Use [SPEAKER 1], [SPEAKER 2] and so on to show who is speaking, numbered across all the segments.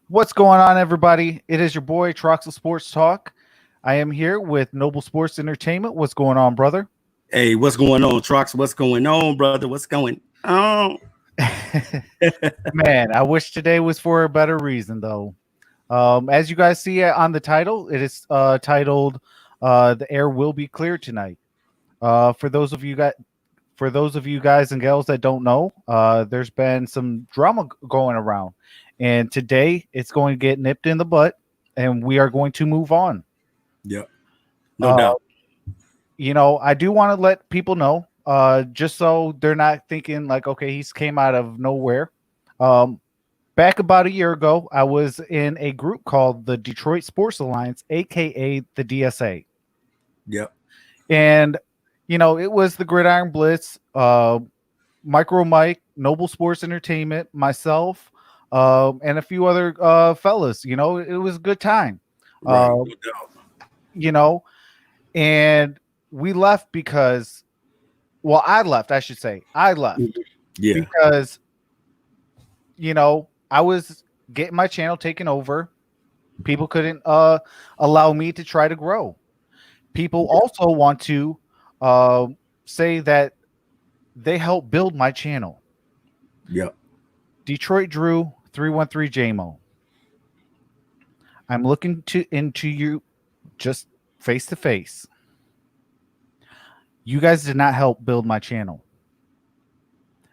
[SPEAKER 1] What's going on, everybody? It is your boy Troxel Sports Talk. I am here with Noble Sports Entertainment. What's going on, brother?
[SPEAKER 2] Hey, what's going on, Trox? What's going on, brother? What's going on?
[SPEAKER 1] Man, I wish today was for a better reason, though. As you guys see on the title, it is titled "The Air Will Be Clear Tonight." For those of you guys and gals that don't know, there's been some drama going around, and today it's going to get nipped in the butt, and we are going to move on.
[SPEAKER 2] Yep, no
[SPEAKER 1] Uh,
[SPEAKER 2] doubt.
[SPEAKER 1] I do want to let people know, just so they're not thinking like, okay, he's came out of nowhere. Um, Back about a year ago, I was in a group called the Detroit Sports Alliance, aka the DSA,
[SPEAKER 2] Yep,
[SPEAKER 1] and it was the Gridiron Blitz, MicroMike, Noble Sports Entertainment, myself, and a few other fellas. It was a good time.
[SPEAKER 2] right,
[SPEAKER 1] Uh,
[SPEAKER 2] no doubt.
[SPEAKER 1] you know, and we left because, well, I left, I should say. I left
[SPEAKER 2] Yeah,
[SPEAKER 1] because, I was getting my channel taken over. People couldn't allow me to try to grow. People also want to uh, say that they helped build my channel.
[SPEAKER 2] yep,
[SPEAKER 1] Detroit Drew 313 JMO. I'm looking into you just face to face. You guys did not help build my channel.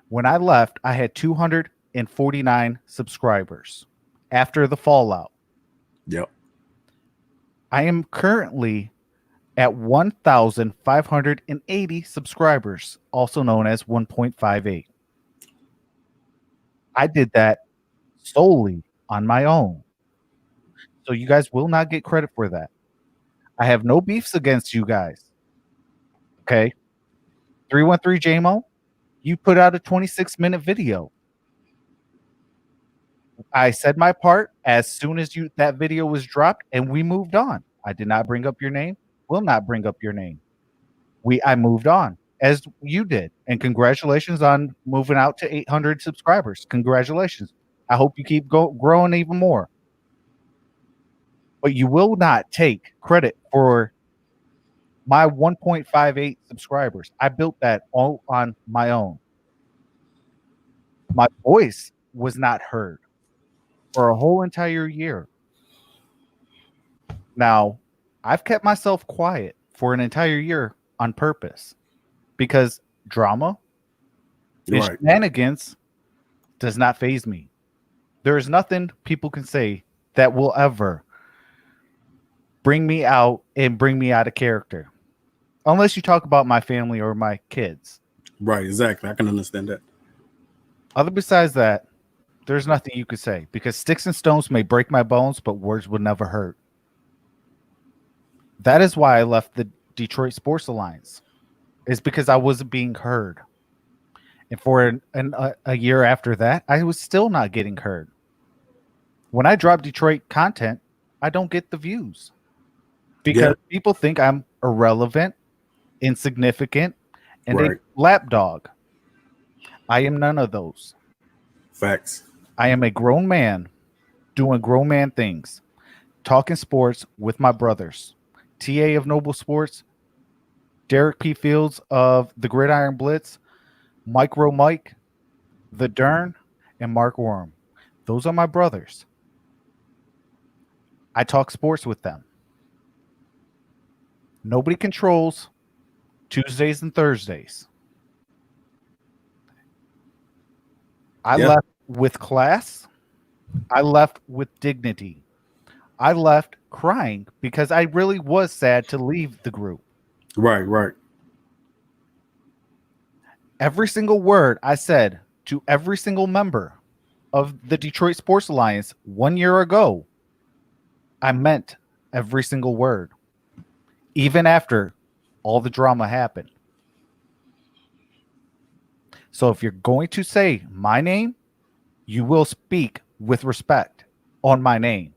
[SPEAKER 1] When I left, I had 249 subscribers after the fallout.
[SPEAKER 2] yep.
[SPEAKER 1] I am currently at 1,580 subscribers, also known as 1.58. I did that solely on my own. So you guys will not get credit for that. I have no beefs against you guys. Okay. 313 JMO, you put out a 26-minute video. I said my part as soon as that video was dropped, and we moved on. I did not bring up your name, will not bring up your name. I moved on as you did. And congratulations on moving out to 800 subscribers. Congratulations. I hope you keep growing even more. But you will not take credit for my 1.58 subscribers. I built that all on my own. My voice was not heard for a whole entire year. Now, I've kept myself quiet for an entire year on purpose because drama and
[SPEAKER 2] Right,
[SPEAKER 1] shenanigans does not faze me. There is nothing people can say that will ever bring me out and bring me out of character. Unless you talk about my family or my kids.
[SPEAKER 2] right. Exactly. I can understand that.
[SPEAKER 1] Other besides that, there's nothing you could say because sticks and stones may break my bones, but words would never hurt. That is why I left the Detroit Sports Alliance. Is because I wasn't being heard. And for a year after that, I was still not getting heard. When I drop Detroit content, I don't get the views because
[SPEAKER 2] Yeah,
[SPEAKER 1] people think I'm irrelevant, insignificant, and a
[SPEAKER 2] right.
[SPEAKER 1] lapdog. I am none of those.
[SPEAKER 2] Facts.
[SPEAKER 1] I am a grown man doing grown man things, talking sports with my brothers. TA of Noble Sports, Derek P. Fields of the Gridiron Blitz, MicroMike, the Derrn, and Mark Orum. Those are my brothers. I talk sports with them. Nobody controls Tuesdays and Thursdays. I
[SPEAKER 2] Yeah,
[SPEAKER 1] left with class. I left with dignity. I left crying because I really was sad to leave the group.
[SPEAKER 2] right, right.
[SPEAKER 1] Every single word I said to every single member of the Detroit Sports Alliance 1 year ago, I meant every single word, even after all the drama happened. So if you're going to say my name, you will speak with respect on my name.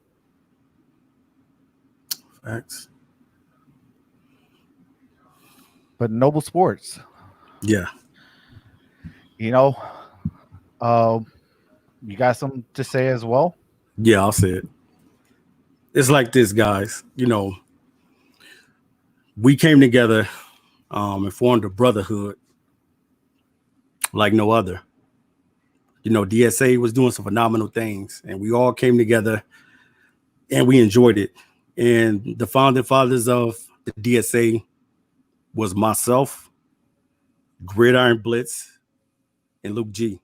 [SPEAKER 2] Facts.
[SPEAKER 1] But Noble Sports,
[SPEAKER 2] Yeah.
[SPEAKER 1] you know, uh, you got something to say as well?
[SPEAKER 2] Yeah, I'll say it. It's like this, guys. We came together and formed a brotherhood like no other. DSA was doing some phenomenal things, and we all came together and we enjoyed it. And the founding fathers of the DSA was myself, Gridiron Blitz, and Luke G.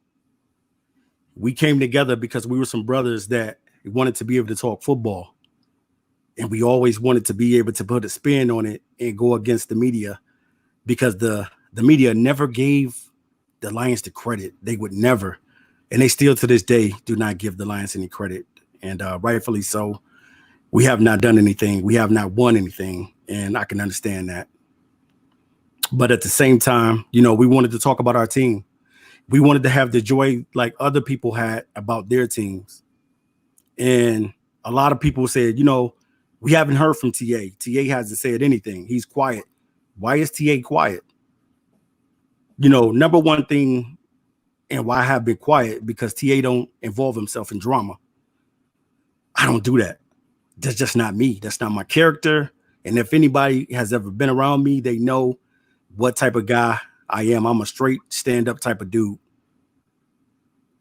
[SPEAKER 2] We came together because we were some brothers that wanted to be able to talk football. And we always wanted to be able to put a spin on it and go against the media, because the media never gave the Lions the credit. They would never. And they still to this day do not give the Lions any credit. And rightfully so. We have not done anything. We have not won anything. And I can understand that. But at the same time, we wanted to talk about our team. We wanted to have the joy like other people had about their teams. And a lot of people said, we haven't heard from TA. TA hasn't said anything. He's quiet. Why is TA quiet? Number one thing, and why I have been quiet, because TA don't involve himself in drama. I don't do that. That's just not me. That's not my character. And if anybody has ever been around me, they know what type of guy I am. I'm a straight stand-up type of dude.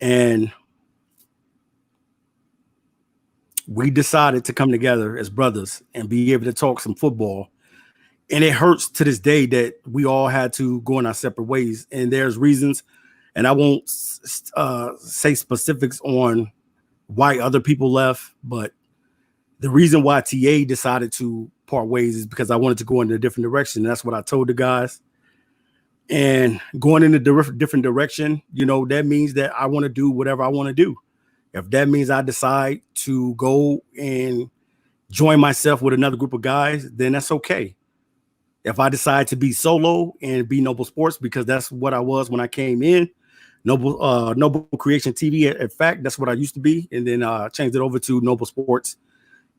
[SPEAKER 2] And we decided to come together as brothers and be able to talk some football. And it hurts to this day that we all had to go in our separate ways. And there's reasons, and I won't say specifics on why other people left, but the reason why TA decided to part ways is because I wanted to go in a different direction. And that's what I told the guys. And going in a different direction, that means that I want to do whatever I want to do. If that means I decide to go and join myself with another group of guys, then that's okay. If I decide to be solo and be Noble Sports, because that's what I was when I came in, Noble Creation TV, in fact, that's what I used to be. And then changed it over to Noble Sports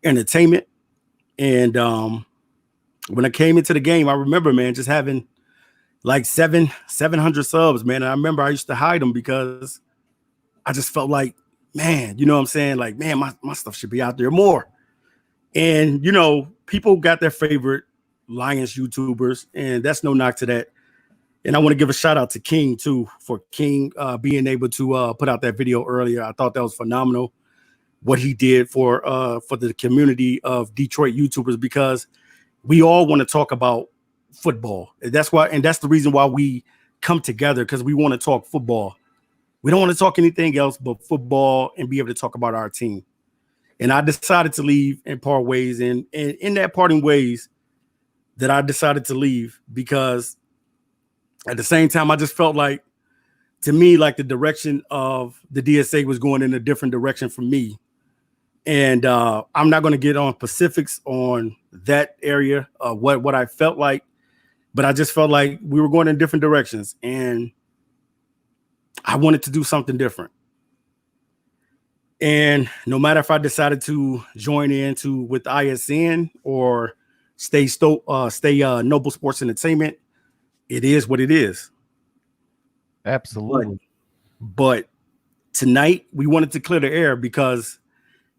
[SPEAKER 2] Entertainment. And when I came into the game, I remember, man, just having like 700 subs, man. And I remember I used to hide them because I just felt like, man, you know what I'm saying? Like, man, my stuff should be out there more. And, people got their favorite Lions YouTubers, and that's no knock to that. And I want to give a shout out to King too, for King being able to put out that video earlier. I thought that was phenomenal what he did for the community of Detroit YouTubers, because we all want to talk about football. That's why, and that's the reason why we come together, because we want to talk football. We don't want to talk anything else but football and be able to talk about our team. And I decided to leave and part ways. And in that parting ways that I decided to leave, because at the same time, I just felt like, to me, like the direction of the DSA was going in a different direction for me. And I'm not going to get on specifics on that area of what I felt like, but I just felt like we were going in different directions, and I wanted to do something different. And no matter if I decided to join with ISN or stay Noble Sports Entertainment, it is what it is.
[SPEAKER 1] Absolutely.
[SPEAKER 2] But tonight we wanted to clear the air, because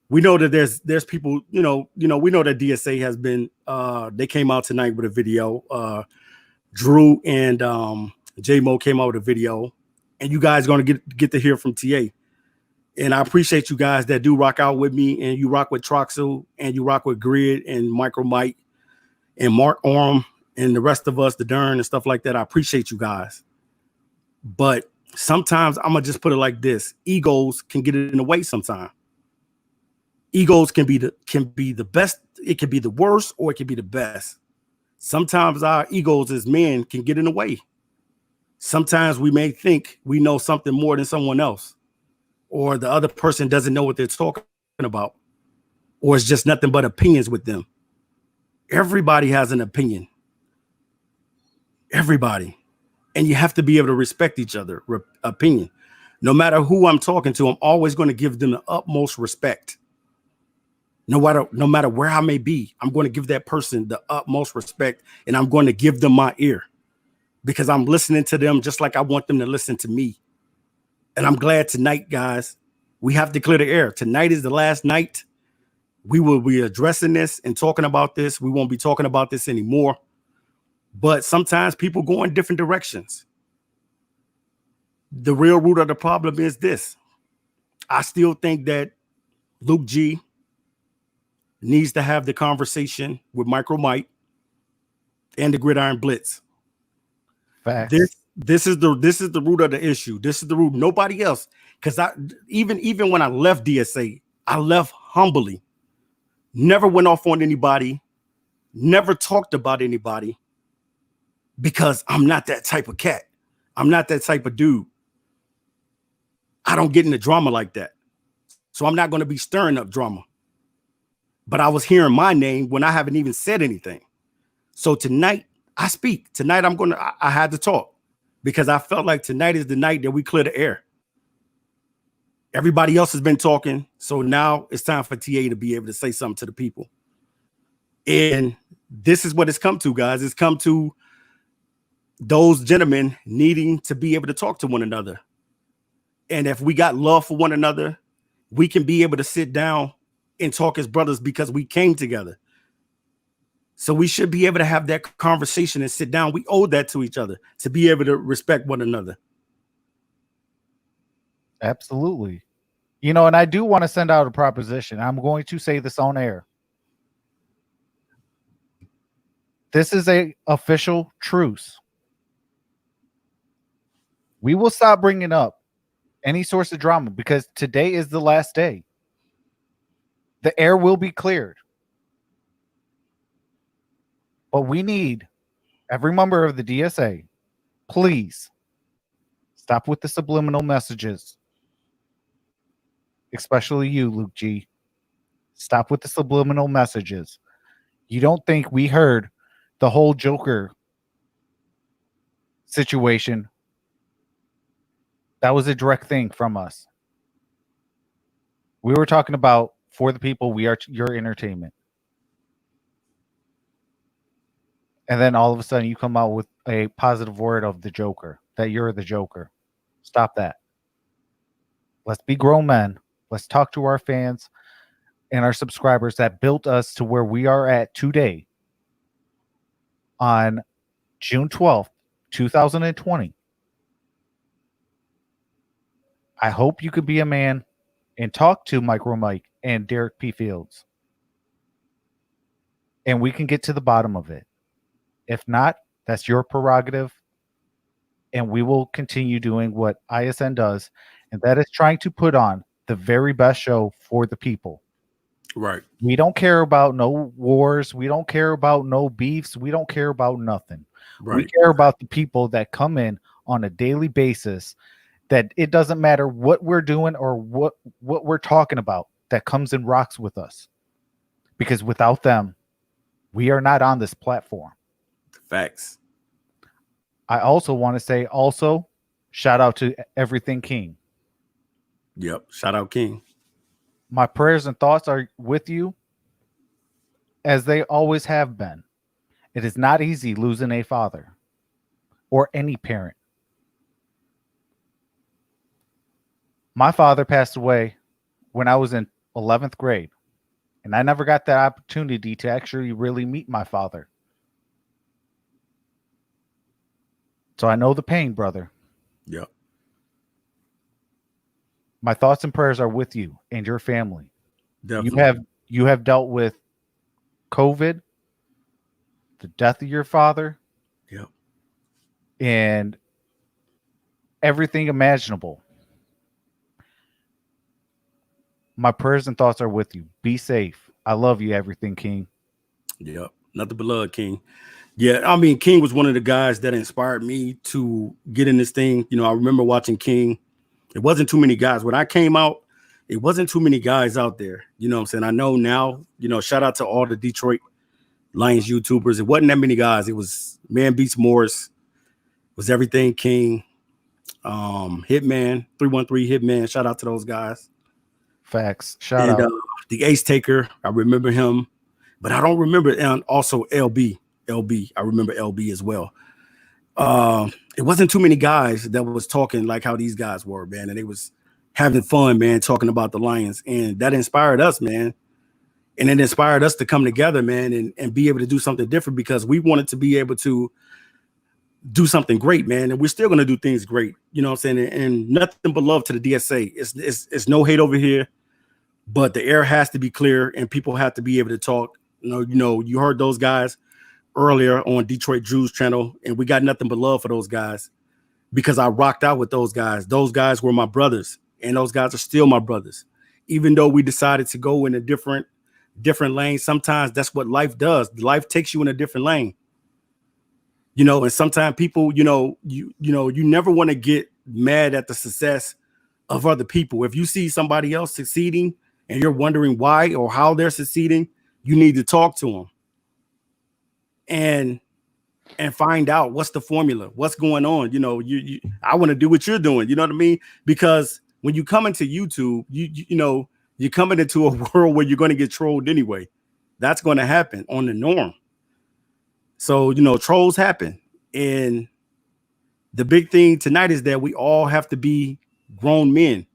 [SPEAKER 2] we know that there's people, we know that DSA has been they came out tonight with a video. Drew and J-Mo came out with a video, and you guys are going to get to hear from TA. And I appreciate you guys that do rock out with me, and you rock with Troxel, and you rock with Grid and MicroMike and Mark Orum and the rest of us, the Derrn and stuff like that. I appreciate you guys. But sometimes I'm going to just put it like this. Egos can get in the way sometimes. Egos can be the best. It can be the worst, or it can be the best. Sometimes our egos as men can get in the way. Sometimes we may think we know something more than someone else, or the other person doesn't know what they're talking about, or it's just nothing but opinions with them. Everybody has an opinion. Everybody. And you have to be able to respect each other's opinion. No matter who I'm talking to, I'm always going to give them the utmost respect. No matter where I may be, I'm going to give that person the utmost respect, and I'm going to give them my ear, because I'm listening to them just like I want them to listen to me. And I'm glad tonight, guys, We have to clear the air. Tonight is the last night. We will be addressing this and talking about this. We won't be talking about this anymore. But sometimes people go in different directions. The real root of the problem is this. I still think that Luke G needs to have the conversation with MicroMike and the Gridiron Blitz.
[SPEAKER 1] Facts.
[SPEAKER 2] This is the root of the issue. This is the root. Nobody else. Because even when I left DSA, I left humbly. Never went off on anybody. Never talked about anybody. Because I'm not that type of cat. I'm not that type of dude. I don't get into drama like that. So I'm not going to be stirring up drama. But I was hearing my name when I haven't even said anything. So tonight I speak. Tonight I had to talk because I felt like tonight is the night that we clear the air. Everybody else has been talking. So now it's time for TA to be able to say something to the people. And this is what it's come to, guys. It's come to those gentlemen needing to be able to talk to one another. And if we got love for one another, we can be able to sit down and talk as brothers because we came together. So we should be able to have that conversation and sit down. We owe that to each other to be able to respect one another.
[SPEAKER 1] Absolutely. You know, and I do want to send out a proposition. I'm going to say this on air. This is a official truce. We will stop bringing up any source of drama because today is the last day. The air will be cleared. But we need every member of the DSA, please stop with the subliminal messages. Especially you, Luke G. Stop with the subliminal messages. You don't think we heard the whole Joker situation? That was a direct thing from us. We were talking about for the people, we are your entertainment. And then all of a sudden you come out with a positive word of the Joker, that you're the Joker. Stop that. Let's be grown men. Let's talk to our fans and our subscribers that built us to where we are at today on June 12th, 2020. I hope you could be a man and talk to MicroMike and Derek P. Fields. And we can get to the bottom of it. If not, that's your prerogative. And we will continue doing what ISN does, and that is trying to put on the very best show for the people.
[SPEAKER 2] Right.
[SPEAKER 1] We don't care about no wars. We don't care about no beefs. We don't care about nothing. Right. We care about the people that come in on a daily basis, that it doesn't matter what we're doing or what we're talking about, that comes and rocks with us. Because without them, we are not on this platform.
[SPEAKER 2] Facts.
[SPEAKER 1] I also want to say shout out to Everything King.
[SPEAKER 2] Yep. Shout out King.
[SPEAKER 1] My prayers and thoughts are with you as they always have been. It is not easy losing a father or any parent. My father passed away when I was in 11th grade, and I never got that opportunity to actually really meet my father. So I know the pain, brother.
[SPEAKER 2] Yep.
[SPEAKER 1] My thoughts and prayers are with you and your family.
[SPEAKER 2] Definitely.
[SPEAKER 1] You have dealt with COVID, the death of your father,
[SPEAKER 2] yep,
[SPEAKER 1] and everything imaginable. My prayers and thoughts are with you. Be safe. I love you, Everything King.
[SPEAKER 2] Yep. Nothing but love, King. Yeah, I mean, King was one of the guys that inspired me to get in this thing. You know, I remember watching King. It wasn't too many guys. When I came out, it wasn't too many guys out there. You know what I'm saying? I know now, you know, shout out to all the Detroit Lions YouTubers. It wasn't that many guys. It was Man Beats Morris. It was Everything King. Hitman, 313 Hitman. Shout out to those guys.
[SPEAKER 1] Facts. Shout out.
[SPEAKER 2] The Ace Taker. I remember him. But I don't remember. And also LB. I remember LB as well. It wasn't too many guys that was talking like how these guys were, man. And having fun, man, talking about the Lions. And that inspired us, man. And it inspired us to come together, man, and be able to do something different because we wanted to be able to do something great, man. And we're still going to do things great. You know what I'm saying? And nothing but love to the DSA. It's no hate over here, but the air has to be clear and people have to be able to talk. You heard those guys earlier on Detroit Drew's channel, and we got nothing but love for those guys because I rocked out with those guys. Those guys were my brothers, and those guys are still my brothers. Even though we decided to go in a different lane, sometimes that's what life does. Life takes you in a different lane. And sometimes people, you never want to get mad at the success of other people. If you see somebody else succeeding and you're wondering why or how they're succeeding, you need to talk to them and find out what's the formula, what's going on. I want to do what you're doing. You know what I mean? Because when you come into YouTube, you're coming into a world where you're going to get trolled anyway. That's going to happen on the norm. So, trolls happen. And the big thing tonight is that we all have to be grown men.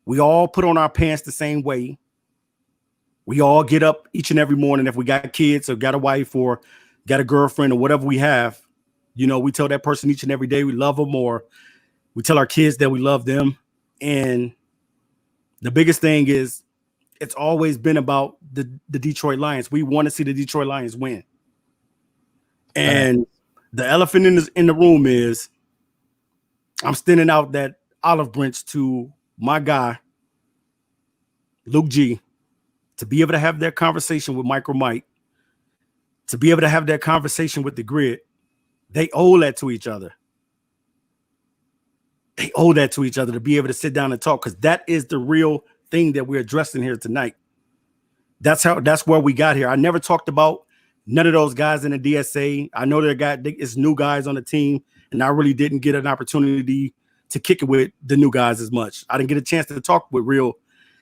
[SPEAKER 2] We all put on our pants the same way. We all get up each and every morning. If we got kids or got a wife or got a girlfriend or whatever we have, we tell that person each and every day we love them, or we tell our kids that we love them. And the biggest thing is it's always been about the Detroit Lions. We want to see the Detroit Lions win. And the elephant in the room is I'm sending out that olive branch to my guy, Luke G, to be able to have that conversation with MicroMike, to be able to have that conversation with the Grid. They owe that to each other. They owe that to each other to be able to sit down and talk, because that is the real thing that we're addressing here tonight. That's where we got here. I never talked about none of those guys in the DSA. I know it's new guys on the team, and I really didn't get an opportunity to kick it with the new guys as much. I didn't get a chance to talk with Real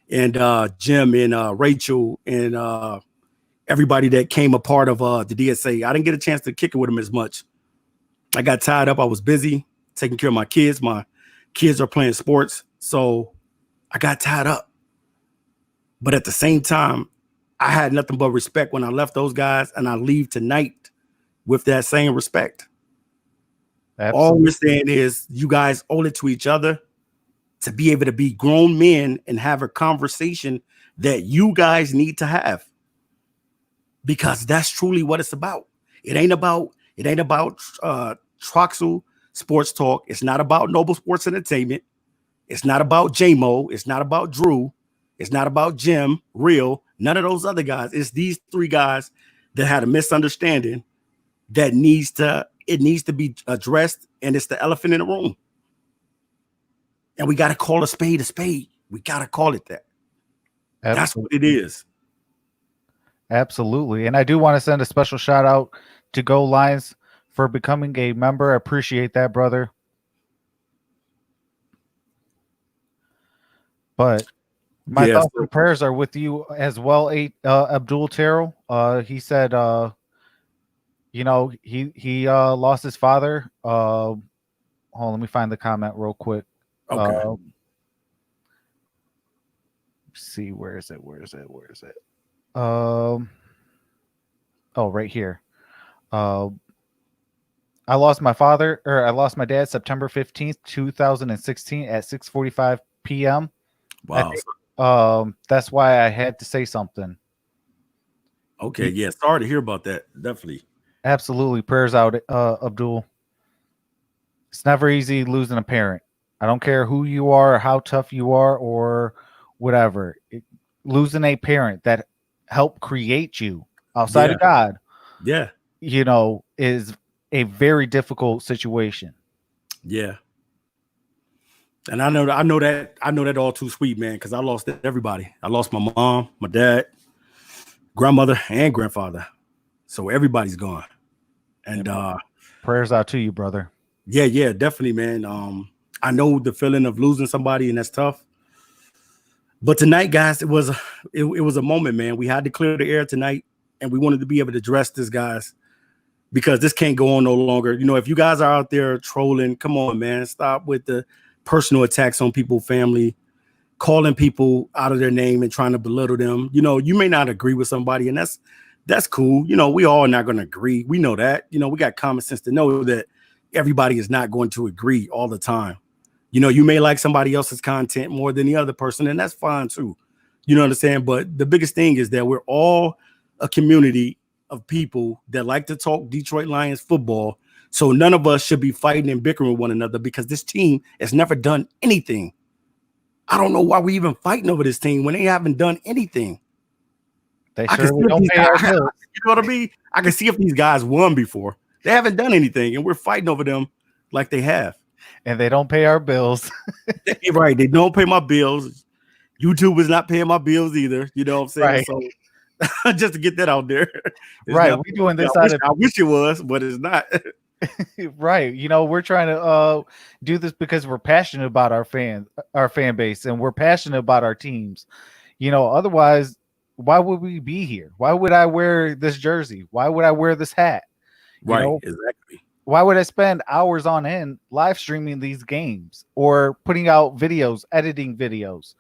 [SPEAKER 2] and Jim and Rachel and everybody that came a part of the DSA. I didn't get a chance to kick it with them as much. I got tied up. I was busy taking care of my kids. My kids are playing sports, so I got tied up. But at the same time, I had nothing but respect when I left those guys, and I leave tonight with that same respect. Absolutely. All we're saying is you guys owe it to each other to be able to be grown men and have a conversation that you guys need to have, because that's truly what it's about. It ain't about Troxel Sports Talk. It's not about Noble Sports Entertainment. It's not about J-Mo. It's not about Drew. It's not about Jim, Real, none of those other guys. It's these three guys that had a misunderstanding that needs to be addressed, and it's the elephant in the room. And we got to call a spade a spade. We got to call it that. Absolutely. That's what it is.
[SPEAKER 1] Absolutely. And I do want to send a special shout out to Go Lions for becoming a member. I appreciate that, brother. But my thoughts and prayers are with you as well, Abdul Terrell. He said, he lost his father. Hold on, let me find the comment real quick.
[SPEAKER 2] Okay.
[SPEAKER 1] See, where is it? Oh, right here. I lost my dad September 15th, 2016 at 6:45 p.m.
[SPEAKER 2] Wow.
[SPEAKER 1] That's why I had to say something.
[SPEAKER 2] Okay, yeah. Sorry to hear about that. Definitely.
[SPEAKER 1] Absolutely. Prayers out, Abdul. It's never easy losing a parent. I don't care who you are or how tough you are or whatever. Losing a parent that helped create you outside of God, is a very difficult situation.
[SPEAKER 2] Yeah. And I know that all too sweet, man, because I lost everybody. I lost my mom, my dad, grandmother, and grandfather. So everybody's gone. And
[SPEAKER 1] prayers out to you, brother.
[SPEAKER 2] Yeah, definitely, man. I know the feeling of losing somebody, and that's tough. But tonight, guys, it was a moment, man. We had to clear the air tonight, and we wanted to be able to address this, guys, because this can't go on no longer. If you guys are out there trolling, come on, man, stop with the personal attacks on people's family. calling people out of their name and trying to belittle them. You know, you may not agree with somebody, and that's cool. You know, we all not going to agree. We know that. You know, we got common sense to know that everybody is not going to agree all the time. You know, you may like somebody else's content more than the other person, and that's fine too. You know what I'm saying? But the biggest thing is that we're all a community of people that like to talk Detroit Lions football. So none of us should be fighting and bickering with one another because this team has never done anything. I don't know why we even fighting over this team when they haven't done anything.
[SPEAKER 1] They
[SPEAKER 2] I can
[SPEAKER 1] surely
[SPEAKER 2] see if
[SPEAKER 1] don't
[SPEAKER 2] these
[SPEAKER 1] pay our
[SPEAKER 2] guys,
[SPEAKER 1] bills,
[SPEAKER 2] you know what I mean? I can see if these guys won before. They haven't done anything, and we're fighting over them like they have.
[SPEAKER 1] and they don't pay our bills.
[SPEAKER 2] You're right. They don't pay my bills. YouTube is not paying my bills either. You know what I'm saying?
[SPEAKER 1] Right.
[SPEAKER 2] So just to get that out there.
[SPEAKER 1] Right.
[SPEAKER 2] Not,
[SPEAKER 1] We're doing this
[SPEAKER 2] I wish it was, but it's not.
[SPEAKER 1] right. You know, we're trying to do this because we're passionate about our fan base, and we're passionate about our teams. You know, otherwise, why would we be here? Why would I wear this jersey? Why would I wear this hat? You
[SPEAKER 2] Right,
[SPEAKER 1] know,
[SPEAKER 2] exactly.
[SPEAKER 1] why would I spend hours on end live streaming these games or putting out videos, editing videos?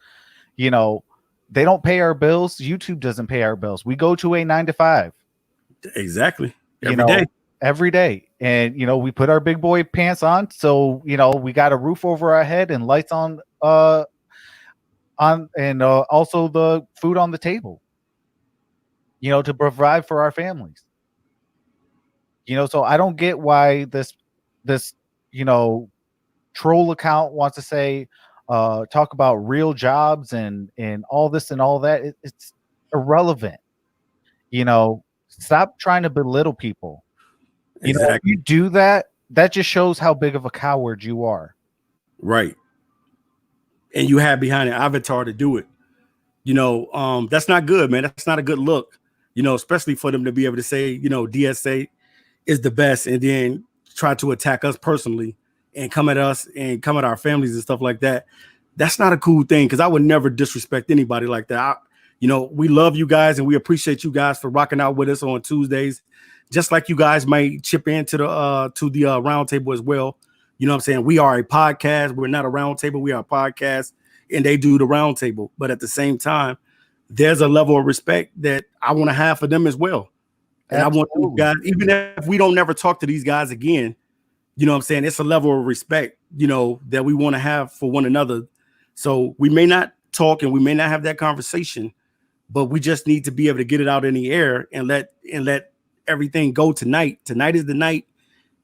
[SPEAKER 1] You know, they don't pay our bills. YouTube doesn't pay our bills. We go to a 9 to 5.
[SPEAKER 2] Exactly.
[SPEAKER 1] Every day. Every day. And, you know, we put our big boy pants on. So, you know, we got a roof over our head and lights on and also the food on the table, you know, to provide for our families. You know, so I don't get why this, you know, troll account wants to say, talk about real jobs and all this and all that. It's irrelevant. You know, stop trying to belittle people. You know, if you do that, that just shows how big of a coward you are.
[SPEAKER 2] Right. And you have behind an avatar to do it. You know, that's not good, man. That's not a good look. You know, especially for them to be able to say, you know, DSA is the best, and then try to attack us personally and come at us and come at our families and stuff like that. That's not a cool thing, because I would never disrespect anybody like that. You know, we love you guys and we appreciate you guys for rocking out with us on Tuesdays, just like you guys might chip into the round table as well. You know what I'm saying? We are a podcast. We're not a round table. We are a podcast, and they do the round table. But at the same time, there's a level of respect that I want to have for them as well. And absolutely. I want these guys, even if we don't never talk to these guys again, you know what I'm saying? It's a level of respect, you know, that we want to have for one another. So we may not talk and we may not have that conversation, but we just need to be able to get it out in the air and let everything go tonight. Tonight is the night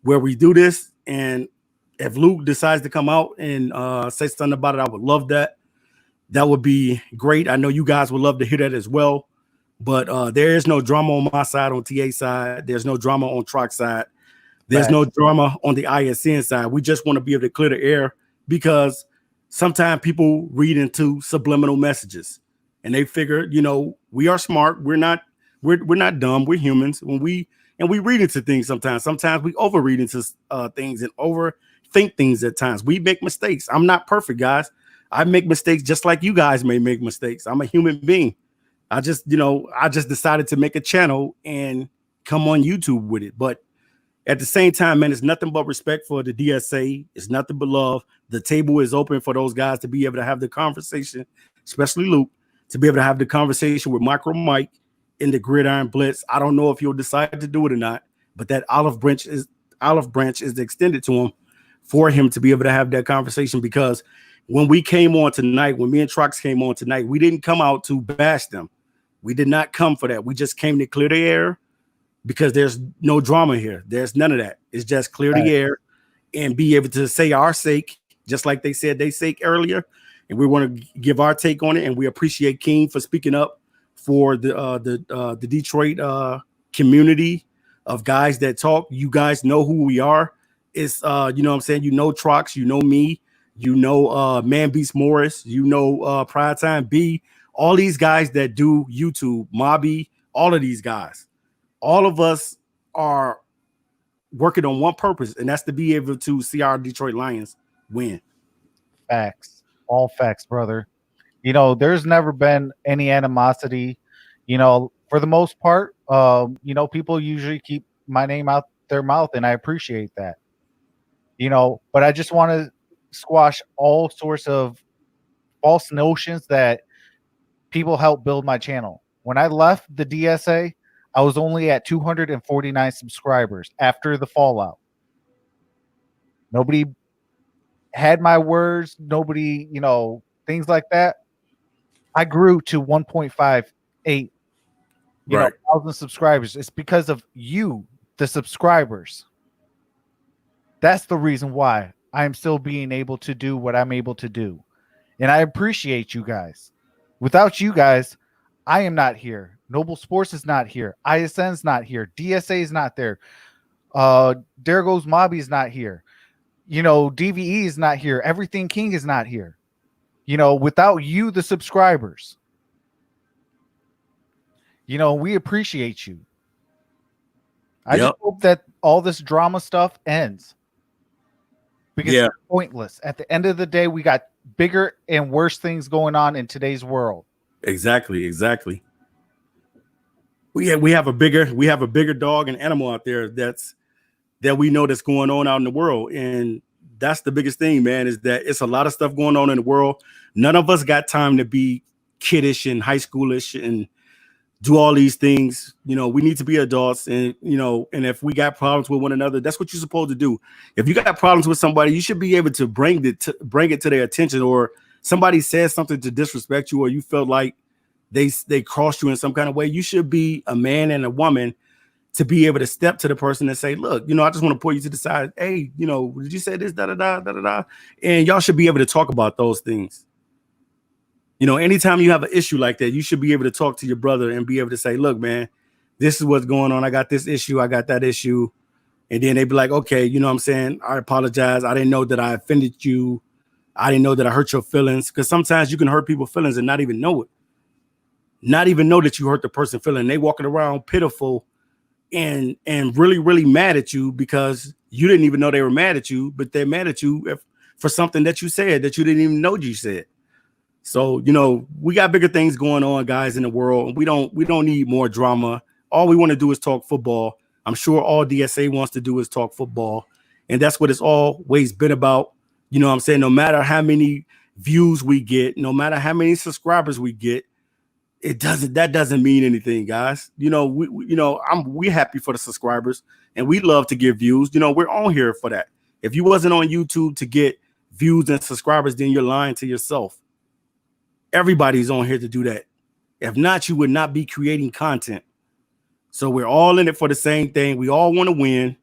[SPEAKER 2] where we do this. And if Luke decides to come out and say something about it, I would love that. That would be great. I know you guys would love to hear that as well. But there is no drama on my side, on TA side. There's no drama on Troc side. There's no drama on the ISN side. We just want to be able to clear the air, because sometimes people read into subliminal messages and they figure, you know, we are smart. We're not dumb. We're humans. We read into things sometimes. Sometimes we overread into things and overthink things at times. We make mistakes. I'm not perfect, guys. I make mistakes just like you guys may make mistakes. I'm a human being. I just decided to make a channel and come on YouTube with it. But at the same time, man, it's nothing but respect for the DSA. It's nothing but love. The table is open for those guys to be able to have the conversation, especially Luke, to be able to have the conversation with MicroMike in the Gridiron Blitz. I don't know if you'll decide to do it or not, but that olive branch is extended to him for him to be able to have that conversation. Because when we came on tonight, when me and Trox came on tonight, we didn't come out to bash them. We did not come for that. We just came to clear the air, because there's no drama here. There's none of that. It's just clear the air and be able to say our sake, just like they said they sake earlier. And we want to give our take on it. And we appreciate King for speaking up for the Detroit community of guys that talk. You guys know who we are. It's you know what I'm saying? You know Trox, you know me, you know Man Beast Morris, you know Pride Time B, all these guys that do YouTube, Mobby, all of these guys. All of us are working on one purpose, and that's to be able to see our Detroit Lions win.
[SPEAKER 1] Facts. All facts, brother. You know, there's never been any animosity. You know, for the most part, you know, people usually keep my name out their mouth, and I appreciate that. You know, but I just want to squash all sorts of false notions that people helped build my channel. When I left the DSA, I was only at 249 subscribers after the fallout. Nobody had my words, nobody, things like that. I grew to 1.58,
[SPEAKER 2] Right.
[SPEAKER 1] thousand subscribers. It's because of you, the subscribers. That's the reason why I am still being able to do what I'm able to do. And I appreciate you guys. Without you guys, I am not here. Noble Sports is not here. ISN's not here. DSA is not there. There Goes Mobby is not here. DVE is not here. Everything King is not here. Without you, the subscribers. We appreciate you. I just hope that all this drama stuff ends. Because it's pointless. At the end of the day, we got bigger and worse things going on in today's world.
[SPEAKER 2] Exactly. We have a bigger dog and animal out there that we know that's going on out in the world. And that's the biggest thing, man, is that it's a lot of stuff going on in the world. None of us got time to be kiddish and high schoolish and do all these things. We need to be adults, and and if we got problems with one another, that's what you're supposed to do. If you got problems with somebody, you should be able to bring it to their attention, or somebody says something to disrespect you, or you felt like they crossed you in some kind of way. You should be a man and a woman to be able to step to the person and say, look, I just want to pull you to the side. Hey, did you say this, da da da da da? And y'all should be able to talk about those things. Anytime you have an issue like that, you should be able to talk to your brother and be able to say, look, man, this is what's going on. I got this issue. I got that issue. And then they'd be like, okay, what I'm saying? I apologize. I didn't know that I offended you. I didn't know that I hurt your feelings. Because sometimes you can hurt people's feelings and not even know it. Not even know that you hurt the person's feeling. They walking around pitiful and really, really mad at you because you didn't even know they were mad at you, but they're mad at you for something that you said that you didn't even know you said. So, we got bigger things going on, guys, in the world. We don't need more drama. All we want to do is talk football. I'm sure all DSA wants to do is talk football. And that's what it's always been about. No matter how many views we get, no matter how many subscribers we get, that doesn't mean anything, guys. We happy for the subscribers and we love to get views. We're on here for that. If you wasn't on YouTube to get views and subscribers, then you're lying to yourself. Everybody's on here to do that. If not, you would not be creating content. So we're all in it for the same thing. We all want to win.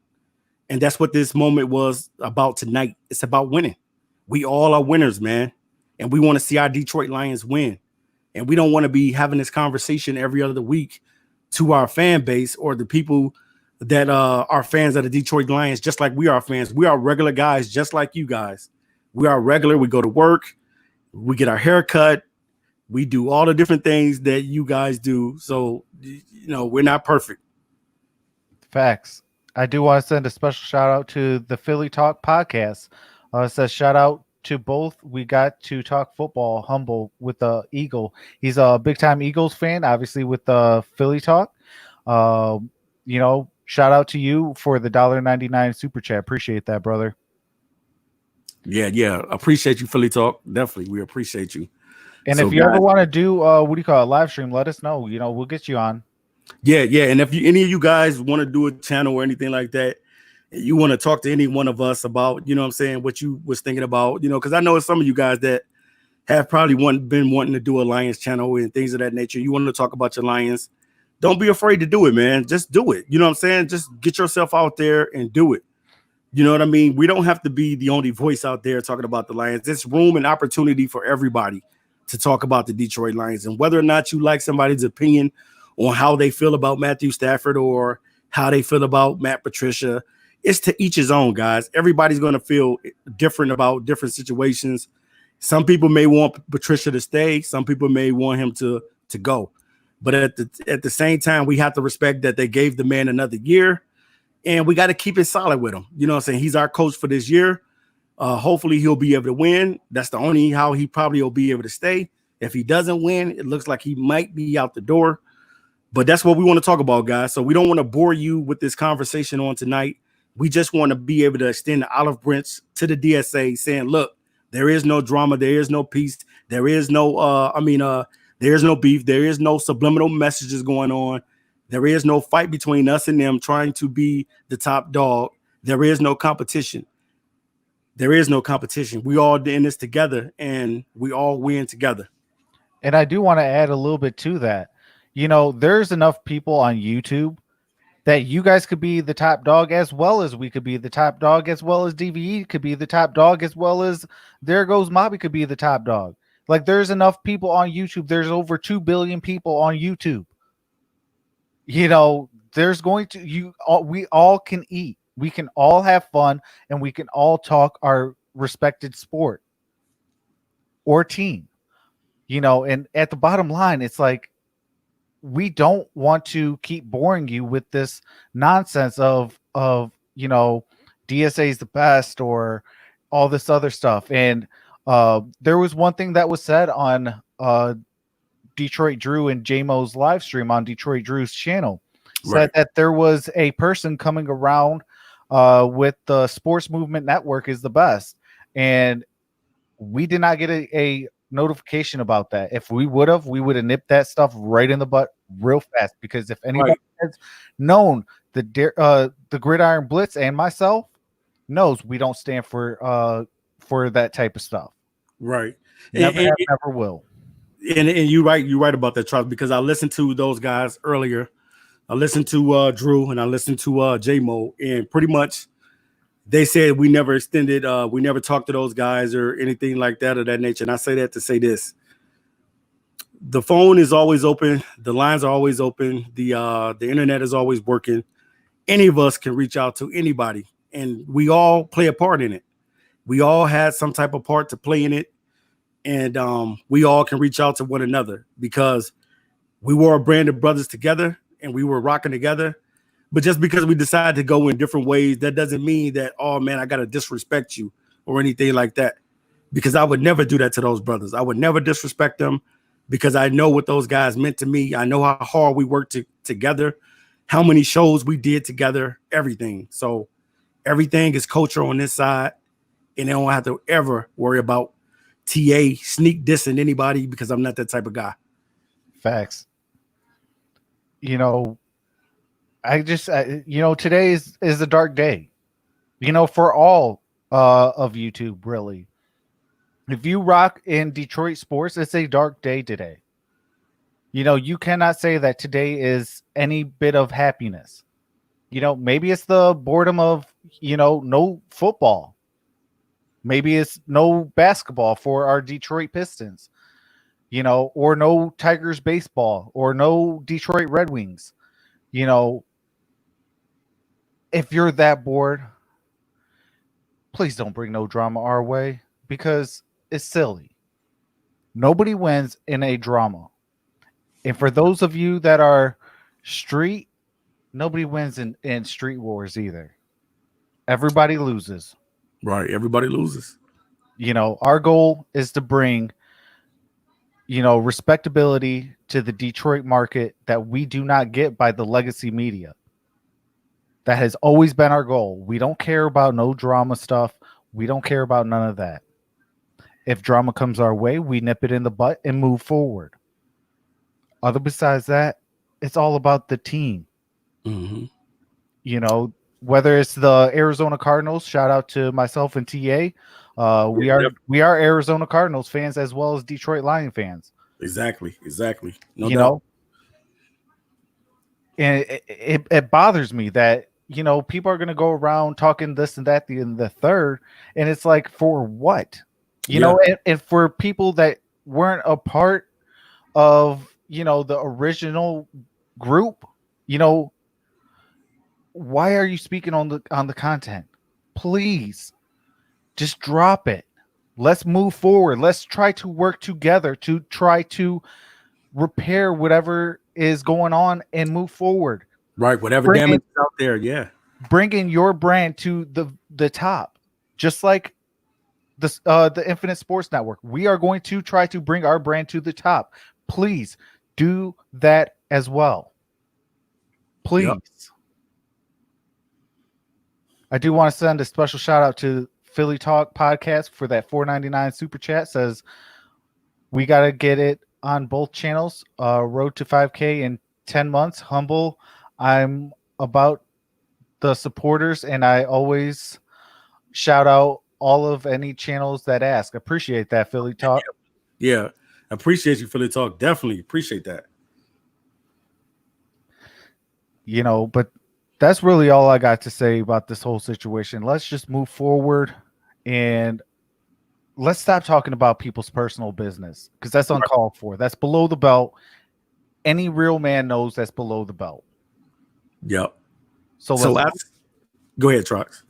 [SPEAKER 2] And that's what this moment was about tonight. It's about winning. We all are winners, man. And we want to see our Detroit Lions win. And we don't want to be having this conversation every other week to our fan base or the people that are fans of the Detroit Lions, just like we are fans. We are regular guys, just like you guys. We are regular. We go to work. We get our hair cut. We do all the different things that you guys do. So, we're not perfect.
[SPEAKER 1] Facts. I do want to send a special shout out to the Philly Talk podcast. It says shout out to both. We got to talk football humble with the Eagle. He's a big time Eagles fan, obviously with the Philly Talk. Shout out to you for the $1.99 super chat. Appreciate that, brother.
[SPEAKER 2] Yeah. Appreciate you, Philly Talk. Definitely. We appreciate you.
[SPEAKER 1] And if you ever want to do a live stream, let us know. We'll get you on.
[SPEAKER 2] Yeah. And if any of you guys want to do a channel or anything like that, you want to talk to any one of us about, what you was thinking about, because I know some of you guys that have probably been wanting to do a Lions channel and things of that nature. You want to talk about your Lions. Don't be afraid to do it, man. Just do it. Just get yourself out there and do it. You know what I mean? We don't have to be the only voice out there talking about the Lions. There's room and opportunity for everybody to talk about the Detroit Lions, and whether or not you like somebody's opinion on how they feel about Matthew Stafford or how they feel about Matt Patricia, it's to each his own, guys. Everybody's going to feel different about different situations. Some people may want Patricia to stay. Some people may want him to go. But at the same time, we have to respect that they gave the man another year, and we got to keep it solid with him. He's our coach for this year. Hopefully he'll be able to win. That's the only how he probably will be able to stay. If he doesn't win, it looks like he might be out the door. But that's what we want to talk about, guys. So we don't want to bore you with this conversation on tonight. We just want to be able to extend the olive branch to the DSA saying, look, there is no drama. There is no peace. There is no there's no beef. There is no subliminal messages going on. There is no fight between us and them trying to be the top dog. There is no competition. There is no competition. We all in this together, and we all win together.
[SPEAKER 1] And I do want to add a little bit to that. There's enough people on YouTube that you guys could be the top dog, as well as we could be the top dog, as well as DVE could be the top dog, as well as There Goes Mobby could be the top dog. Like, there's enough people on YouTube. There's over 2 billion people on YouTube. There's going to we all can eat. We can all have fun, and we can all talk our respected sport or team. And at the bottom line, it's like, we don't want to keep boring you with this nonsense of DSA is the best or all this other stuff. And there was one thing that was said on Detroit Drew and JMO's live stream on Detroit Drew's channel. Said that there was a person coming around with the Sports Movement Network is the best. And we did not get a notification about that. If we would have nipped that stuff right in the butt real fast, because if anybody has known the Gridiron Blitz and myself knows we don't stand for that type of stuff.
[SPEAKER 2] Right.
[SPEAKER 1] Never will.
[SPEAKER 2] And you're right about that, Charles, because I listened to those guys earlier. I listened to Drew and I listened to JMO, and pretty much they said we never extended, we never talked to those guys or anything like that of that nature. And I say that to say this: the phone is always open, the lines are always open, the internet is always working. Any of us can reach out to anybody, and we all play a part in it. We all had some type of part to play in it, and we all can reach out to one another because we were a brand of brothers together and we were rocking together. But just because we decided to go in different ways, that doesn't mean that, oh man, I got to disrespect you or anything like that. Because I would never do that to those brothers. I would never disrespect them because I know what those guys meant to me. I know how hard we worked together, how many shows we did together, everything. So everything is culture on this side, and they don't have to ever worry about TA sneak dissing anybody because I'm not that type of guy.
[SPEAKER 1] Facts. Today is a dark day, for all of YouTube, really. If you rock in Detroit sports, it's a dark day today. You cannot say that today is any bit of happiness. Maybe it's the boredom of, no football. Maybe it's no basketball for our Detroit Pistons, or no Tigers baseball or no Detroit Red Wings. If you're that bored, please don't bring no drama our way because it's silly. Nobody wins in a drama. And for those of you that are street, nobody wins in street wars either. Everybody loses.
[SPEAKER 2] Right. Everybody loses.
[SPEAKER 1] Our goal is to bring, respectability to the Detroit market that we do not get by the legacy media. That has always been our goal. We don't care about no drama stuff. We don't care about none of that. If drama comes our way, we nip it in the butt and move forward. Other besides that, it's all about the team.
[SPEAKER 2] Mm-hmm.
[SPEAKER 1] Whether it's the Arizona Cardinals, shout out to myself and TA. We are Arizona Cardinals fans as well as Detroit Lion fans.
[SPEAKER 2] Exactly. No doubt.
[SPEAKER 1] And it bothers me that people are going to go around talking this and that and the third, and it's like, for what? And for people that weren't a part of the original group, why are you speaking on the content? Please just drop it. Let's move forward. Let's try to work together to try to repair whatever is going on and move forward.
[SPEAKER 2] Right. Whatever damage is out there. Yeah.
[SPEAKER 1] Bringing your brand to the top, just like the Infinite Sports Network. We are going to try to bring our brand to the top. Please do that as well. Please. Yep. I do want to send a special shout out to Philly Talk Podcast for that $4.99 super chat. Says, We got to get it on both channels. Road to 5K in 10 months. Humble. I'm about the supporters, and I always shout out all of any channels that ask. Appreciate that, Philly Talk.
[SPEAKER 2] Yeah. Appreciate you, Philly Talk. Definitely appreciate that.
[SPEAKER 1] But that's really all I got to say about this whole situation. Let's just move forward and let's stop talking about people's personal business because that's uncalled for. That's below the belt. Any real man knows that's below the belt.
[SPEAKER 2] Yep.
[SPEAKER 1] So
[SPEAKER 2] go ahead, Trox.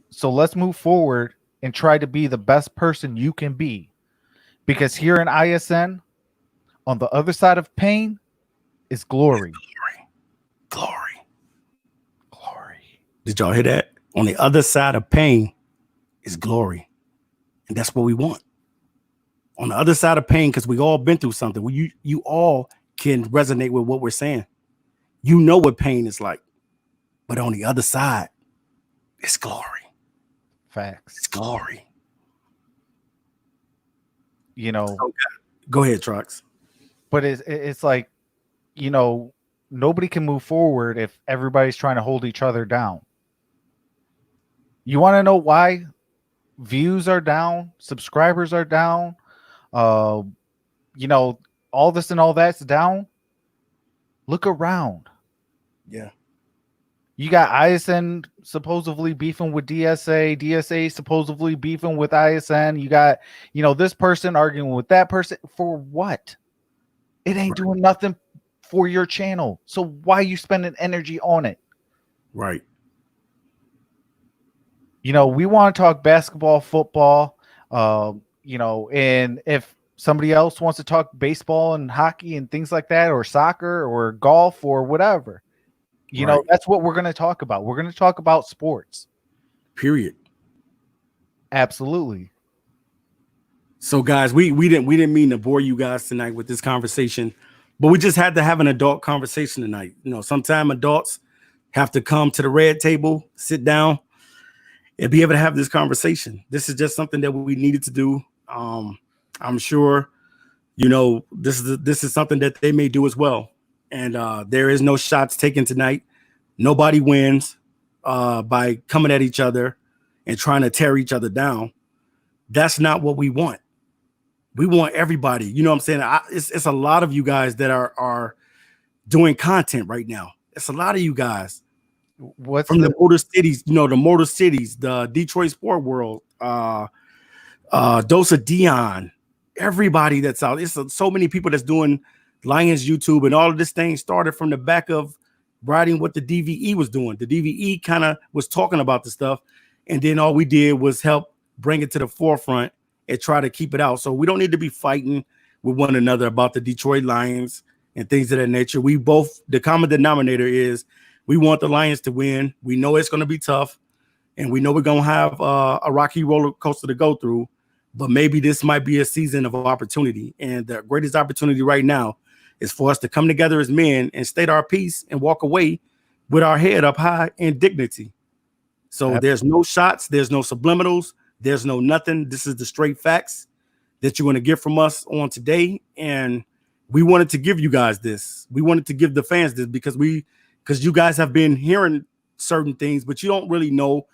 [SPEAKER 1] So let's move forward and try to be the best person you can be. Because here in ISN, on the other side of pain is glory.
[SPEAKER 2] Glory. Did y'all hear that? On the other side of pain is glory. And that's what we want. On the other side of pain, because we all been through something. You all can resonate with what we're saying. You know what pain is like. But on the other side, it's glory.
[SPEAKER 1] Facts.
[SPEAKER 2] It's glory.
[SPEAKER 1] Go
[SPEAKER 2] ahead, Trox.
[SPEAKER 1] But it's like, nobody can move forward if everybody's trying to hold each other down. You want to know why views are down, subscribers are down, all this and all that's down? Look around.
[SPEAKER 2] Yeah.
[SPEAKER 1] You got ISN supposedly beefing with DSA, DSA supposedly beefing with ISN. You got, this person arguing with that person. For what? It ain't doing nothing for your channel. So why are you spending energy on it?
[SPEAKER 2] Right.
[SPEAKER 1] We want to talk basketball, football, and if somebody else wants to talk baseball and hockey and things like that, or soccer or golf or whatever, that's what we're going to talk about. We're going to talk about sports.
[SPEAKER 2] Period.
[SPEAKER 1] Absolutely.
[SPEAKER 2] So guys, we didn't mean to bore you guys tonight with this conversation, but we just had to have an adult conversation tonight. Sometimes adults have to come to the red table, sit down, and be able to have this conversation. This is just something that we needed to do. I'm sure, this is something that they may do as well. And there is no shots taken tonight. Nobody wins by coming at each other and trying to tear each other down. That's not what we want. We want everybody. You know what I'm saying? It's a lot of you guys that are doing content right now. It's a lot of you guys. The Motor Cities, the Motor Cities, the Detroit Sport World, Dosa Dion, everybody that's out. It's so many people that's doing Lions YouTube, and all of this thing started from the back of writing what the DVE was doing. The DVE kind of was talking about the stuff, and then all we did was help bring it to the forefront and try to keep it out. So we don't need to be fighting with one another about the Detroit Lions and things of that nature. The common denominator is we want the Lions to win. We know it's going to be tough, and we know we're going to have a rocky roller coaster to go through, but maybe this might be a season of opportunity. And the greatest opportunity right now is for us to come together as men and state our piece and walk away with our head up high in dignity. So There's no shots, there's no subliminals, there's no nothing. This is the straight facts that you're going to get from us on today. And we wanted to give you guys this. We wanted to give the fans this because you guys have been hearing certain things, but you don't really know,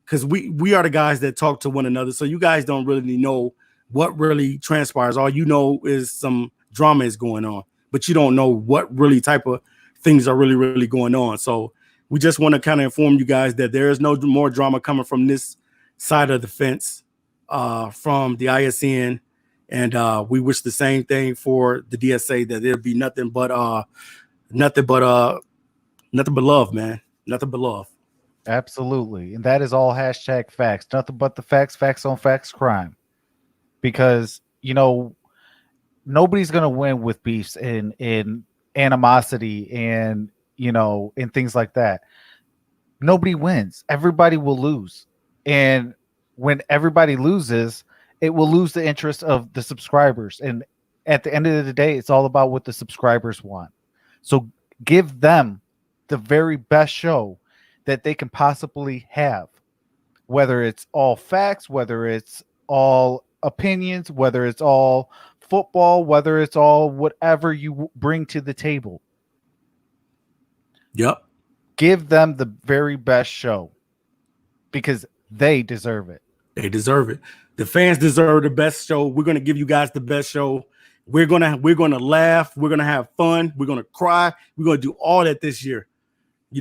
[SPEAKER 2] because we are the guys that talk to one another. So you guys don't really know what really transpires. All you know is some drama is going on, but you don't know what really type of things are really, really going on. So we just want to kind of inform you guys that there is no more drama coming from this side of the fence, from the ISN. And we wish the same thing for the DSA, that there'll be nothing but love, man. Nothing but love.
[SPEAKER 1] Absolutely. And that is all hashtag facts. Nothing but the facts, facts on facts crime. Because, nobody's going to win with beefs in animosity and, and things like that. Nobody wins. Everybody will lose. And when everybody loses, it will lose the interest of the subscribers. And at the end of the day, it's all about what the subscribers want. So give them the very best show that they can possibly have, whether it's all facts, whether it's all opinions, whether it's all football, whether it's all whatever you bring to the table,
[SPEAKER 2] Yep.
[SPEAKER 1] give them the very best show because they deserve it.
[SPEAKER 2] They deserve it. The fans deserve the best show. We're gonna give you guys the best show. We're gonna laugh. We're gonna have fun. We're gonna cry. We're gonna do all that this year.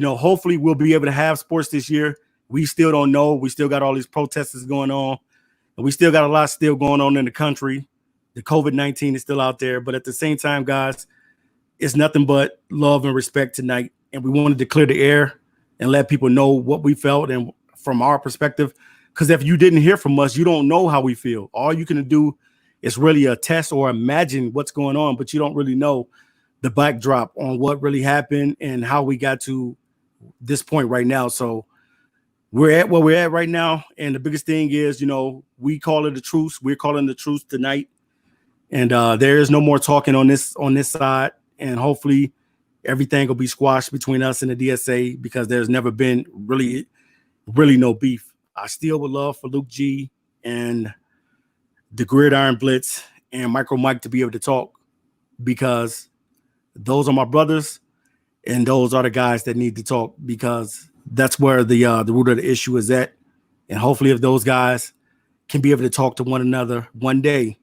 [SPEAKER 2] Hopefully we'll be able to have sports this year. We still don't know. We still got all these protests going on, and we still got a lot still going on in the country. The COVID-19 is still out there, but at the same time, guys, it's nothing but love and respect tonight. And we wanted to clear the air and let people know what we felt and from our perspective. Because if you didn't hear from us, you don't know how we feel. All you can do is really attest or imagine what's going on, but you don't really know the backdrop on what really happened and how we got to this point right now. So we're at where we're at right now. And the biggest thing is, we call it a truce. We're calling the truce tonight. And there is no more talking on this side. And hopefully everything will be squashed between us and the DSA because there's never been really no beef. I still would love for Luke G and the Gridiron BLITZ and MicroMike to be able to talk because those are my brothers and those are the guys that need to talk because that's where the root of the issue is at. And hopefully if those guys can be able to talk to one another one day,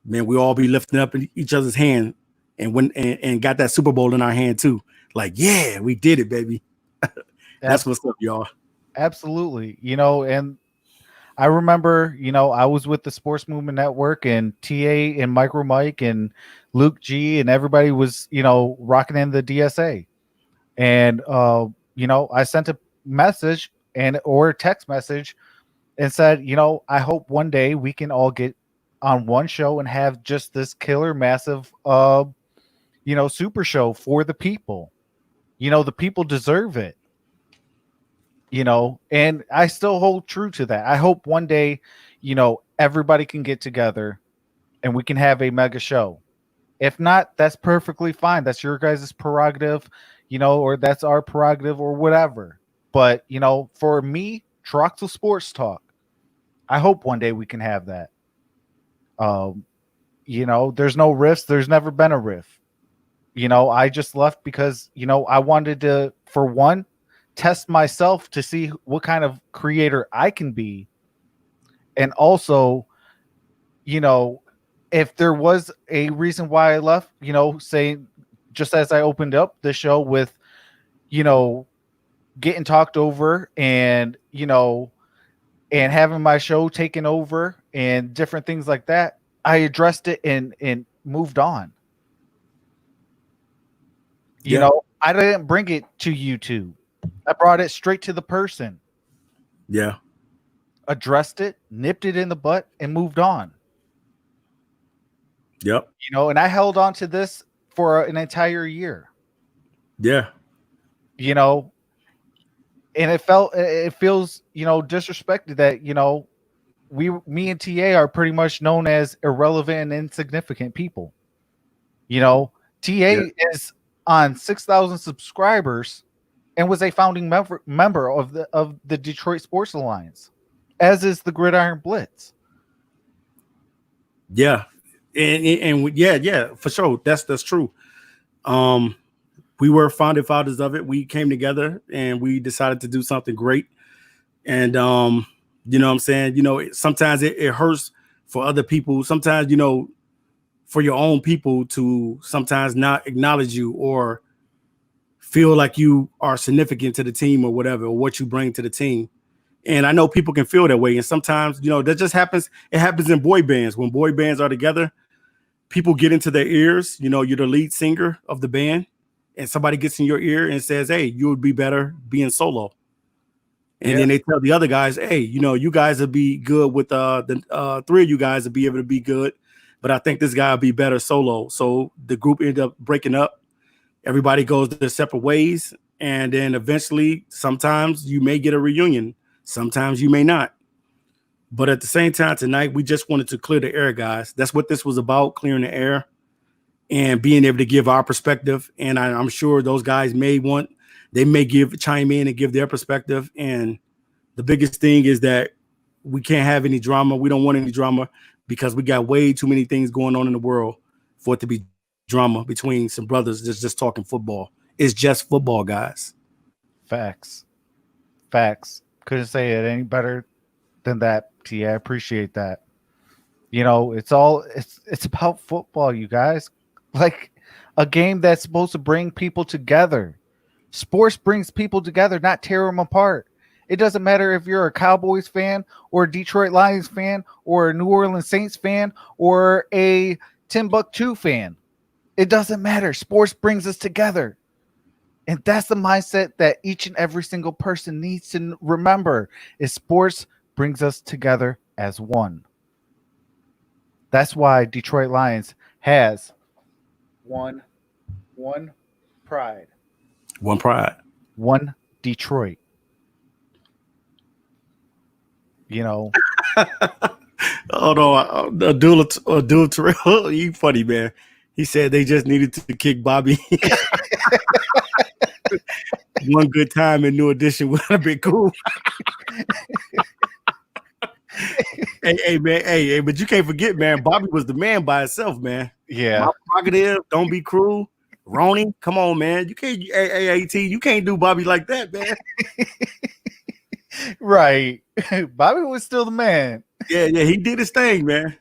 [SPEAKER 2] man, we all be lifting up each other's hand and got that Super Bowl in our hand too. Like, yeah, we did it, baby. That's what's up, y'all.
[SPEAKER 1] Absolutely. And I remember, I was with the Sports Movement Network and TA and MicroMike and Luke G and everybody was, rocking in the DSA. And, I sent a message or a text message and said, I hope one day we can all get on one show and have just this killer massive, super show for the people. The people deserve it. And I still hold true to that. I hope one day, everybody can get together and we can have a mega show. If not, that's perfectly fine. That's your guys' prerogative, or that's our prerogative or whatever. But, for me, Troxel Sports Talk, I hope one day we can have that. There's no riff. There's never been a riff. I just left because, I wanted to, for one, test myself to see what kind of creator I can be. And also, if there was a reason why I left, saying just as I opened up the show with, getting talked over and, and having my show taken over and different things like that, I addressed it and moved on. I didn't bring it to YouTube. I brought it straight to the person.
[SPEAKER 2] Yeah.
[SPEAKER 1] Addressed it, nipped it in the butt, and moved on.
[SPEAKER 2] Yep.
[SPEAKER 1] And I held on to this for an entire year.
[SPEAKER 2] Yeah.
[SPEAKER 1] And it feels, disrespected that, me and TA are pretty much known as irrelevant and insignificant people. TA is on 6,000 subscribers and was a founding member of the Detroit Sports Alliance, as is the Gridiron BLITZ.
[SPEAKER 2] Yeah. And yeah, for sure. That's true. We were founding fathers of it. We came together and we decided to do something great. And, you know what I'm saying? Sometimes it hurts for other people. Sometimes, for your own people to sometimes not acknowledge you or feel like you are significant to the team or whatever, or what you bring to the team. And I know people can feel that way. And sometimes, that just happens. It happens in boy bands. When boy bands are together, people get into their ears. You're the lead singer of the band and somebody gets in your ear and says, hey, you would be better being solo. And then they tell the other guys, hey, you guys will be good with the three of you guys will be able to be good. But I think this guy will be better solo. So the group ended up breaking up. Everybody goes their separate ways. And then eventually, sometimes you may get a reunion. Sometimes you may not. But at the same time, tonight, we just wanted to clear the air, guys. That's what this was about, clearing the air and being able to give our perspective. And I'm sure those guys may chime in and give their perspective. And the biggest thing is that we can't have any drama. We don't want any drama because we got way too many things going on in the world for it to be drama between some brothers that's just talking football. It's just football, guys.
[SPEAKER 1] Facts. Facts. Couldn't say it any better than that, T. I appreciate that. It's about football, you guys. Like a game that's supposed to bring people together. Sports brings people together, not tear them apart. It doesn't matter if you're a Cowboys fan or a Detroit Lions fan or a New Orleans Saints fan or a Timbuktu fan. It doesn't matter. Sports brings us together. And that's the mindset that each and every single person needs to remember is sports brings us together as one. That's why Detroit Lions has one pride.
[SPEAKER 2] One pride.
[SPEAKER 1] One Detroit.
[SPEAKER 2] Oh no, Abdul Terrell, you funny, man. He said they just needed to kick Bobby. One good time in New Edition would have been cool. hey, man, hey, but you can't forget, man, Bobby was the man by himself, man.
[SPEAKER 1] Yeah.
[SPEAKER 2] My prerogative, don't be cruel. Ronnie, come on, man. You can't AAT, you can't do Bobby like that, man.
[SPEAKER 1] Right. Bobby was still the man.
[SPEAKER 2] Yeah, he did his thing, man.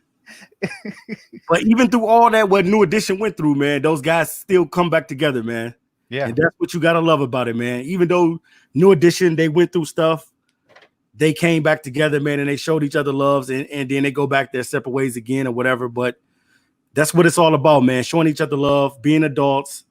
[SPEAKER 2] But even through all that, what New Edition went through, man, those guys still come back together, man.
[SPEAKER 1] Yeah.
[SPEAKER 2] And that's what you got to love about it, man. Even though New Edition, they went through stuff, they came back together, man, and they showed each other loves, and then they go back their separate ways again or whatever. But that's what it's all about, man. Showing each other love, being adults.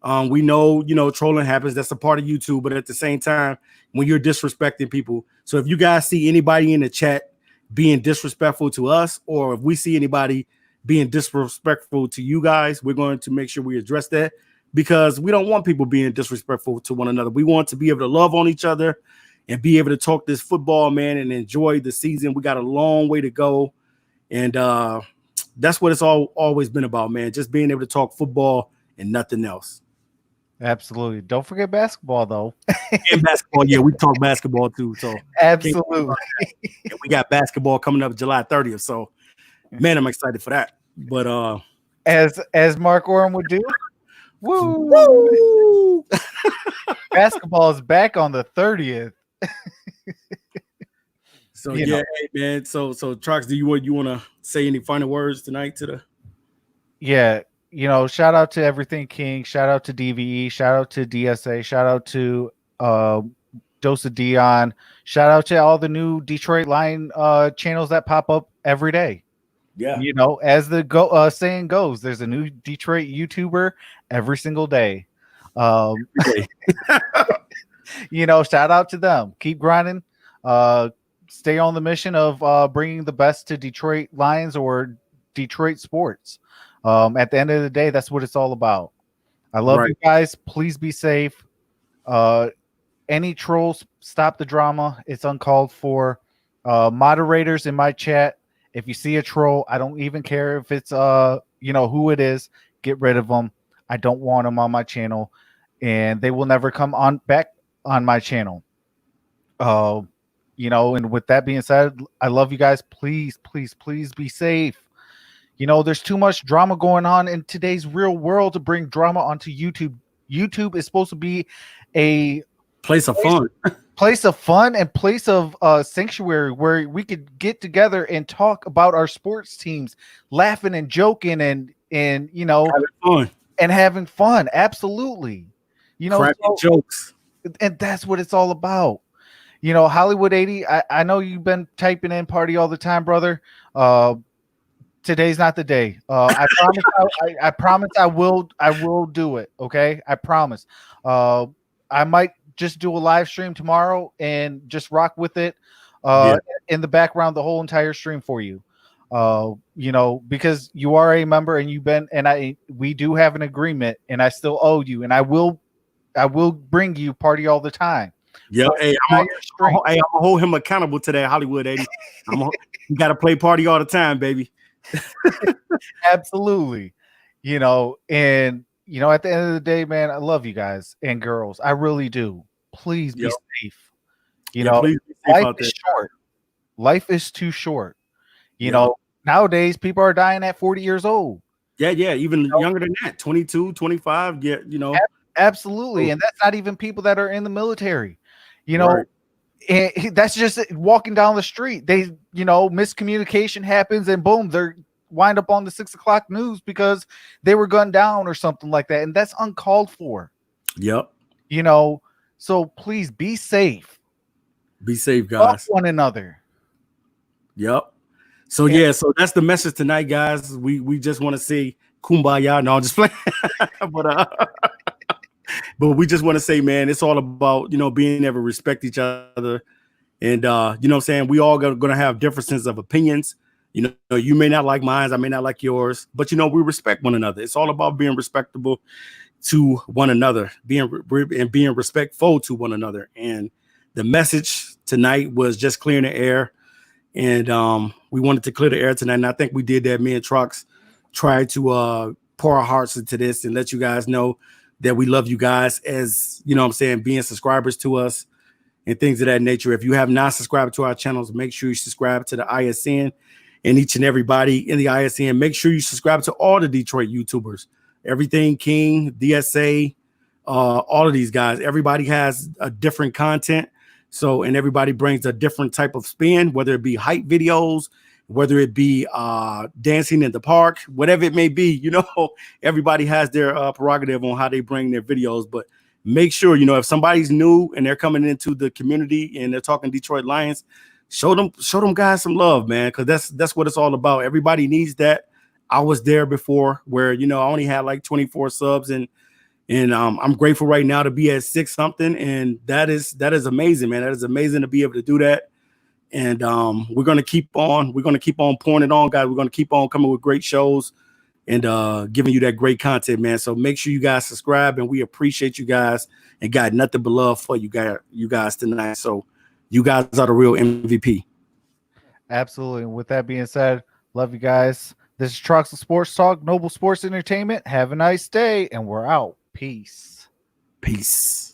[SPEAKER 2] We know, trolling happens. That's a part of YouTube. But at the same time, when you're disrespecting people. So if you guys see anybody in the chat being disrespectful to us, or if we see anybody being disrespectful to you guys, we're going to make sure we address that, because we don't want people being disrespectful to one another. We want to be able to love on each other and be able to talk this football, man, and enjoy the season. We got a long way to go. And that's what it's always been about, man. Just being able to talk football and nothing else.
[SPEAKER 1] Absolutely. Don't forget basketball, though.
[SPEAKER 2] And basketball, yeah, we talk basketball too. So
[SPEAKER 1] absolutely.
[SPEAKER 2] And we got basketball coming up July 30th. So, man, I'm excited for that. But
[SPEAKER 1] as Mark Orum would do, woo! Basketball is back on the 30th.
[SPEAKER 2] So hey, man. So Trox, do you want to say any final words tonight to the?
[SPEAKER 1] Yeah. Shout out to Everything King, shout out to DVE, shout out to DSA, shout out to Dose of Dion, shout out to all the new Detroit Lion channels that pop up every day.
[SPEAKER 2] Yeah.
[SPEAKER 1] As the saying goes, there's a new Detroit YouTuber every single day. Shout out to them. Keep grinding. Stay on the mission of bringing the best to Detroit Lions or Detroit sports. At the end of the day, that's what it's all about. I love you guys. Please be safe. Any trolls, stop the drama. It's uncalled for. Moderators in my chat, if you see a troll, I don't even care if it's who it is. Get rid of them. I don't want them on my channel, and they will never come on back on my channel. And with that being said, I love you guys. Please, please, please be safe. There's too much drama going on in today's real world to bring drama onto YouTube. YouTube is supposed to be a
[SPEAKER 2] place of fun,
[SPEAKER 1] and place of sanctuary where we could get together and talk about our sports teams, laughing and joking and having
[SPEAKER 2] fun.
[SPEAKER 1] And having fun. Absolutely.
[SPEAKER 2] Cracking jokes.
[SPEAKER 1] And that's what it's all about. Hollywood 80, I know you've been typing in party all the time, brother. Today's not the day. I promise. I promise I will do it. Okay, I promise. I might just do a live stream tomorrow and just rock with it in the background the whole entire stream for you. Because you are a member and we do have an agreement, and I still owe you, and I will bring you party all the time.
[SPEAKER 2] Yeah, hey, I'm gonna hold him accountable to that, Hollywood 80. You got to play party all the time, baby.
[SPEAKER 1] Absolutely. And at the end of the day, man, I love you guys and girls. I really do. Please be safe. Please be safe. Life is short. Life is too short. Nowadays, people are dying at 40 years old.
[SPEAKER 2] Yeah, even
[SPEAKER 1] You know?
[SPEAKER 2] younger than that, 22, 25. Yeah,
[SPEAKER 1] Absolutely.
[SPEAKER 2] Oh,
[SPEAKER 1] And that's not even people that are in the military. You know,
[SPEAKER 2] right.
[SPEAKER 1] and that's just walking down the street. They, miscommunication happens and boom, they're wind up on the 6 o'clock news because they were gunned down or something like that. And that's uncalled for.
[SPEAKER 2] Yep.
[SPEAKER 1] So please be safe.
[SPEAKER 2] Be safe,
[SPEAKER 1] Love
[SPEAKER 2] guys.
[SPEAKER 1] one another.
[SPEAKER 2] Yep. So
[SPEAKER 1] And
[SPEAKER 2] yeah, so that's the message tonight, guys. We just want to say kumbaya. No, I'm just playing. but we just want to say, man, it's all about being able to respect each other, and what I'm saying, we all gonna have differences of opinions. You may not like mine, I may not like yours, but we respect one another. It's all about being respectable to one another, being respectful to one another. And the message tonight was just clearing the air. And we wanted to clear the air tonight, and I think we did that. Me and Trucks tried to pour our hearts into this and let you guys know that we love you guys, as being subscribers to us and things of that nature. If you have not subscribed to our channels, make sure you subscribe to the ISN, and each and everybody in the ISN. Make sure you subscribe to all the Detroit YouTubers, Everything King, DSA, all of these guys. Everybody has a different content. So, and everybody brings a different type of spin, whether it be hype videos, whether it be dancing in the park, whatever it may be. Everybody has their prerogative on how they bring their videos. But make sure, if somebody's new and they're coming into the community and they're talking Detroit Lions, show them guys some love, man, because that's what it's all about. Everybody needs that. I was there before where I only had like 24 subs, and I'm grateful right now to be at 6 something, and that is amazing, man. That is amazing to be able to do that. And we're gonna keep on pouring it on, guys. We're gonna keep on coming with great shows and giving you that great content, man. So make sure you guys subscribe, and we appreciate you guys and got nothing but love for you guys tonight. So you guys are the real MVP.
[SPEAKER 1] absolutely. And with that being said, love you guys. This is Trucks and Sports Talk, Noble Sports Entertainment. Have a nice day, and we're out. Peace.
[SPEAKER 2] Peace.